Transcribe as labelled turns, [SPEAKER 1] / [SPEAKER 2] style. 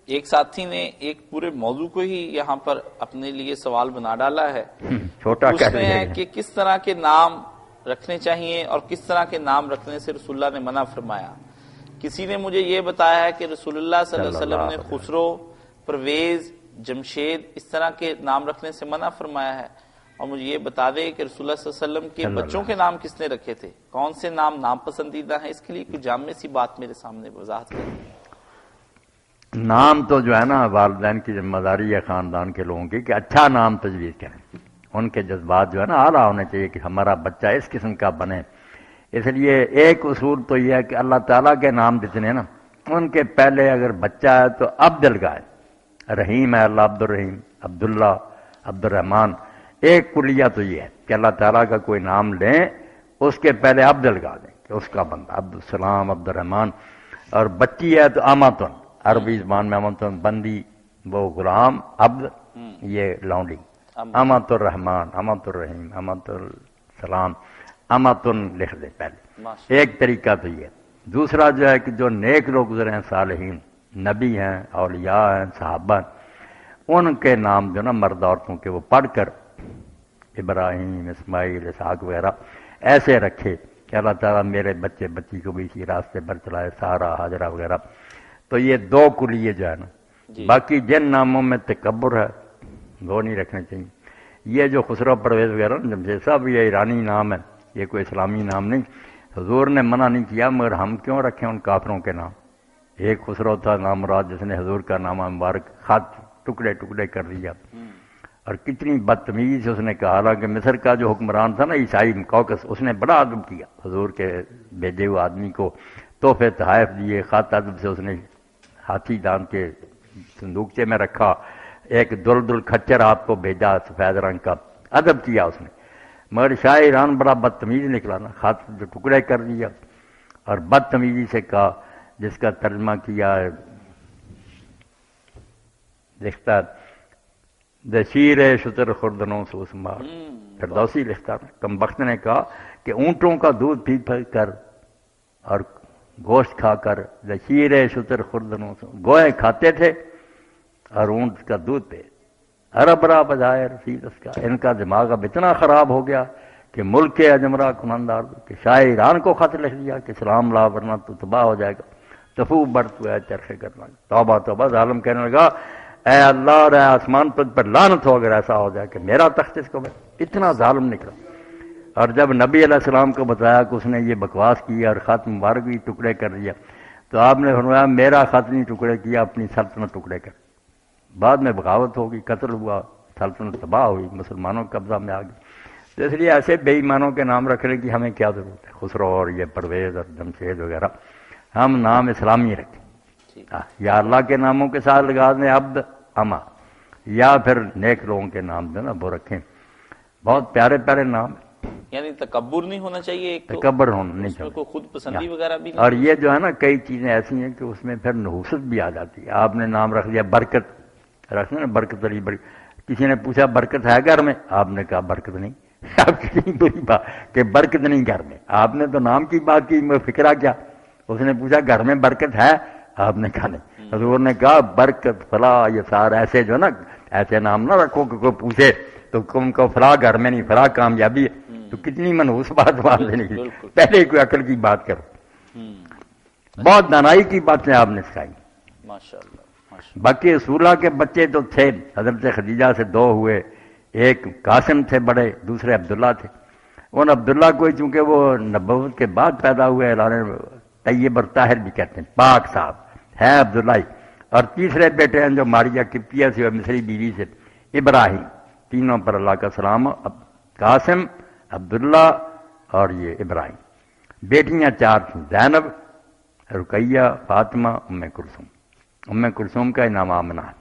[SPEAKER 1] ایک ساتھی نے ایک پورے موضوع کو ہی یہاں پر اپنے لیے سوال بنا ڈالا ہے،
[SPEAKER 2] چھوٹا
[SPEAKER 1] اس میں ہے کہ کس طرح کے نام رکھنے چاہیے اور کس طرح کے نام رکھنے سے رسول اللہ نے منع فرمایا۔ کسی نے مجھے یہ بتایا ہے کہ رسول اللہ صلی اللہ علیہ وسلم نے خسرو، پرویز، جمشید اس طرح کے نام رکھنے سے منع فرمایا ہے، اور مجھے یہ بتا دے کہ رسول اللہ صلی اللہ علیہ وسلم کے بچوں کے نام کس نے رکھے تھے، کون سے نام پسندیدہ ہیں، اس کے لیے کوئی جامع سی بات میرے سامنے وضاحت کریں۔
[SPEAKER 2] نام تو جو ہے نا والدین کی ذمہ داری ہے خاندان کے لوگوں کی کہ اچھا نام تجویز کریں، ان کے جذبات جو ہے نا اعلیٰ ہونے چاہیے کہ ہمارا بچہ اس قسم کا بنے۔ اس لیے ایک اصول تو یہ ہے کہ اللہ تعالیٰ کے نام جتنے نا ان کے پہلے اگر بچہ ہے تو عبد لگائے، رحیم ہے اللہ عبد الرحیم، عبداللہ، عبد الرحمن۔ ایک کلیہ تو یہ ہے کہ اللہ تعالیٰ کا کوئی نام لیں اس کے پہلے عبد لگا دیں کہ اس کا بندہ، عبد السلام، عبد الرحمن۔ اور بچی ہے تو اماتن، عربی زبان میں اماتن بندی، وہ غلام، عبد یہ لونڈی، امات الرحمن، امات الرحیم، امات السلام، اماتن لکھ دیں پہلے۔ ایک طریقہ تو یہ۔ دوسرا جو ہے کہ جو نیک لوگ گزرے ہیں، صالحین، نبی ہیں، اولیاء ہیں، صحابہ ہیں، ان کے نام جو نا مرد عورتوں کے وہ پڑھ کر ابراہیم، اسماعیل، اسحاق وغیرہ ایسے رکھے کہ اللہ تعالیٰ میرے بچے بچی کو بھی اسی راستے پر چلائے، سارا، حاجرہ وغیرہ۔ تو یہ دو کلیے جو ہے نا، باقی جن ناموں میں تکبر ہے وہ نہیں رکھنے چاہیے۔ یہ جو خسرو، پرویز وغیرہ جمشید صاحب، یہ ایرانی نام ہے، یہ کوئی اسلامی نام نہیں۔ حضور نے منع نہیں کیا، مگر ہم کیوں رکھیں ان کافروں کے نام؟ ایک خسرو تھا نام مراد جس نے حضور کا نام مبارک خط ٹکڑے ٹکڑے کر دیا، اور کتنی بدتمیزی اس نے کہا۔ حالانکہ مصر کا جو حکمران تھا نا عیسائی کوکس، اس نے بڑا ادب کیا حضور کے بھیجے ہوئے آدمی کو، تحفے تحائف دیے، خط ادب سے اس نے ہاتھی دان کے صندوقچے میں رکھا، ایک دل کھچر آپ کو بھیجا سفید رنگ کا، ادب کیا اس نے۔ مگر شاہ ایران بڑا بدتمیز نکلا نا، خط جو ٹکڑے کر دیا، اور بدتمیزی سے کہا، جس کا ترجمہ کیا ہے لکھتا دشیر شتر خوردنوں سوس مار، فردوسی لکھتا، کم بخت نے کہا کہ اونٹوں کا دودھ پی کر اور گوشت کھا کر دشیر شتر خوردنوں سے، گوئے کھاتے تھے اور اونٹ کا دودھ پہ، عرب را بجائے رسید اس کا۔ ان کا دماغ اب اتنا خراب ہو گیا کہ ملک اجمرا کنندار کہ شاہ ایران کو خط لکھ دیا کہ سلام لا ورنہ تو تباہ ہو جائے گا، تفو بڑھت ہے چرخے کرنا۔ توبہ توبہ، ظالم کہنے لگا اے اللہ اور اے آسمان پر لعنت ہو اگر ایسا ہو جائے کہ میرا تخت اس کو اتنا ظالم نکلا۔ اور جب نبی علیہ السلام کو بتایا کہ اس نے یہ بکواس کی اور خط مبارک بھی ٹکڑے کر دیا، تو آپ نے فرمایا میرا خط نہیں ٹکڑے کیا، اپنی سلطنت ٹکڑے کر۔ بعد میں بغاوت ہوگی، قتل ہوا، سلطنت تباہ ہوئی، مسلمانوں کے قبضہ میں آ گئی۔ تو اس لیے ایسے بے ایمانوں کے نام رکھنے کی ہمیں کیا ضرورت ہے؟ خسرو اور یہ پرویز اور جمشید وغیرہ، ہم نام اسلامی رکھیں، یا اللہ کے ناموں کے ساتھ لگا دیں عبد، اما، یا پھر نیک لوگوں کے نام جو نا وہ رکھیں۔ بہت پیارے پیارے نام،
[SPEAKER 1] یعنی تکبر نہیں ہونا چاہیے، ایک تو
[SPEAKER 2] تکبر ہونا نہیں
[SPEAKER 1] اس میں
[SPEAKER 2] چاہیے،
[SPEAKER 1] کوئی خود پسندی وغیرہ بھی نہیں۔
[SPEAKER 2] اور یہ جو ہے نا کئی چیزیں ایسی ہیں کہ اس میں پھر نحوست بھی آ جاتی ہے۔ آپ نے نام رکھ دیا برکت، رکھنا نا برکت علی بڑی، کسی نے پوچھا برکت ہے گھر میں؟ آپ نے کہا برکت نہیں۔ آپ کتنی بری بات کہ برکت نہیں گھر میں، آپ نے تو نام کی بات کی، میں فکرہ کیا؟ اس نے پوچھا گھر میں برکت ہے؟ آپ نے کہا نہیں۔ حضور نے کہا برکت فلاں، یہ سارا ایسے جو نا ایسے نام نہ رکھو کہ کوئی پوچھے تو تم کو فلاں گھر میں نہیں، فلاں کامیابی ہے، تو کتنی منحوس بات مان لینے کی۔ پہلے کوئی عقل کی بات کرو، بہت دانائی کی باتیں آپ نے سکھائی۔
[SPEAKER 1] ماشاءاللہ۔
[SPEAKER 2] باقی رسولہ کے بچے تو تھے، حضرت خدیجہ سے دو ہوئے، ایک قاسم تھے بڑے، دوسرے عبداللہ تھے۔ ان عبداللہ کو چونکہ وہ نبوت کے بعد پیدا ہوئے، اعلان طیب اور طاہر بھی کہتے ہیں، پاک صاحب ہے عبداللہ ہی۔ اور تیسرے بیٹے ہیں جو ماریہ قبطیہ سے اور مصری بیوی سے، ابراہیم۔ تینوں پر اللہ کا سلام، قاسم، عبداللہ اور یہ ابراہیم۔ بیٹیاں چار تھیں، زینب، رقیہ، فاطمہ، ام کلثوم۔ ام کلثوم کا نام آمنہ ہے۔